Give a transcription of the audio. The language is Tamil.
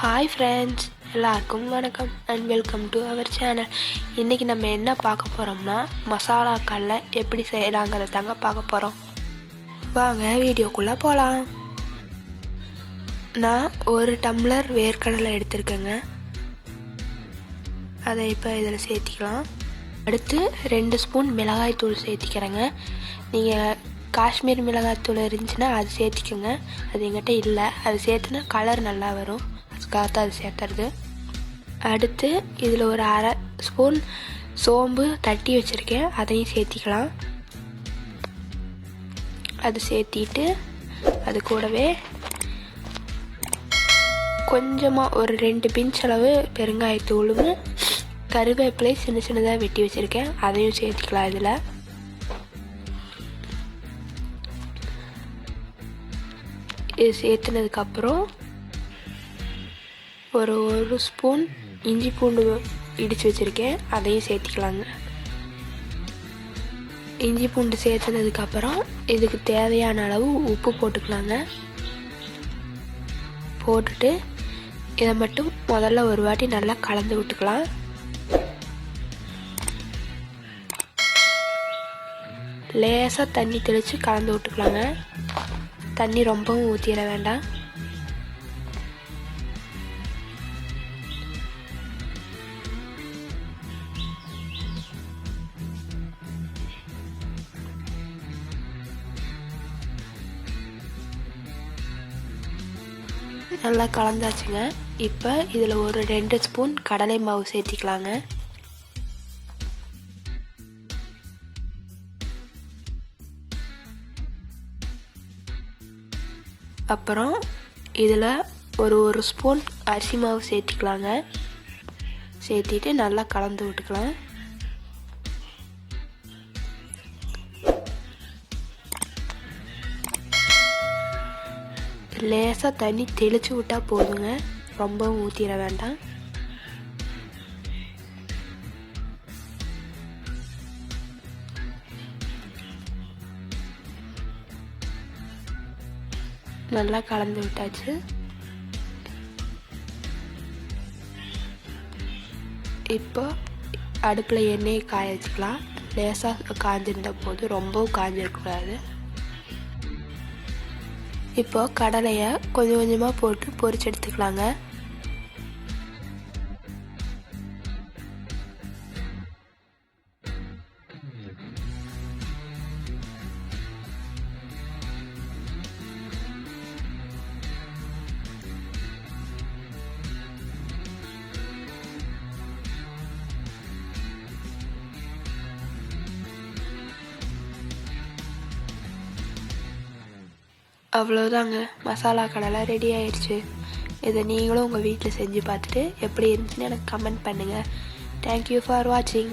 ஹாய் ஃப்ரெண்ட்ஸ், எல்லாருக்கும் வணக்கம் and welcome to our channel. இன்றைக்கி நம்ம என்ன பார்க்க போகிறோம்னா மசாலாக்களில் எப்படி செய்யலாங்கிறத தாங்க பார்க்க போகிறோம். வாங்க வீடியோக்குள்ளே போகலாம். நான் ஒரு டம்ளர் வேர்க்கடலை எடுத்திருக்கேங்க. அதை இப்போ இதில் சேர்த்திக்கலாம். அடுத்து 2 ஸ்பூன் மிளகாய் தூள் சேர்த்திக்கிறேங்க. நீங்கள் காஷ்மீர் மிளகாய் தூள் இருந்துச்சுன்னா அது சேர்த்திக்கோங்க. அது எங்கிட்ட இல்லை. அது சேர்த்துனா கலர் நல்லா வரும், அதுக்காக அது சேர்த்துறது. அடுத்து இதில் ஒரு 1/2 ஸ்பூன் சோம்பு தட்டி வச்சுருக்கேன், அதையும் சேர்த்திக்கலாம். அது சேர்த்திட்டு அது கூடவே கொஞ்சமாக ஒரு 2 பிஞ்ச் அளவு பெருங்காயத்தூளும் கருவேப்பிலை சின்ன சின்னதாக வெட்டி வச்சுருக்கேன், அதையும் சேர்த்திக்கலாம். இதில் இது சேர்த்துனதுக்கப்புறம் ஒரு ஸ்பூன் இஞ்சி பூண்டு இடித்து வச்சுருக்கேன், அதையும் சேர்த்திக்கலாங்க. இஞ்சி பூண்டு சேர்த்துனதுக்கப்புறம் இதுக்கு தேவையான அளவு உப்பு போட்டுக்கலாங்க. போட்டுட்டு இதை மட்டும் முதல்ல ஒரு வாட்டி நல்லா கலந்து விட்டுக்கலாம். லேசாக தண்ணி தெளித்து கலந்து விட்டுக்கலாங்க. தண்ணி ரொம்பவும் ஊற்றிட வேண்டாம். நல்லா கலந்தாச்சுங்க. இப்போ இதில் ஒரு 2 ஸ்பூன் கடலை மாவு சேர்த்திக்கலாங்க. அப்புறம் இதில் ஒரு ஸ்பூன் அரிசி மாவு சேர்த்திக்கலாங்க. சேர்த்திட்டு நல்லா கலந்து விட்டுக்கலாம். லேசாக தண்ணி தெளித்து விட்டால் போதுங்க, ரொம்பவும் ஊற்றிட வேண்டாம். நல்லா கலந்து விட்டாச்சு. இப்போ அடுப்பில் எண்ணெயை காய வச்சுக்கலாம். லேசாக காஞ்சிருந்த போது ரொம்பவும் காஞ்சிருக்கக்கூடாது. இப்போ கடலையை கொஞ்சம் கொஞ்சமாக போட்டு பொரிச்சு எடுத்துக்கலாங்க. அவ்வளோதாங்க, மசாலா கடலை ரெடி ஆயிடுச்சு. இதை நீங்களும் உங்கள் வீட்டில் செஞ்சு பார்த்துட்டு எப்படி இருந்துச்சுன்னு எனக்கு கமெண்ட் பண்ணுங்கள். தேங்க்யூ ஃபார் வாட்சிங்.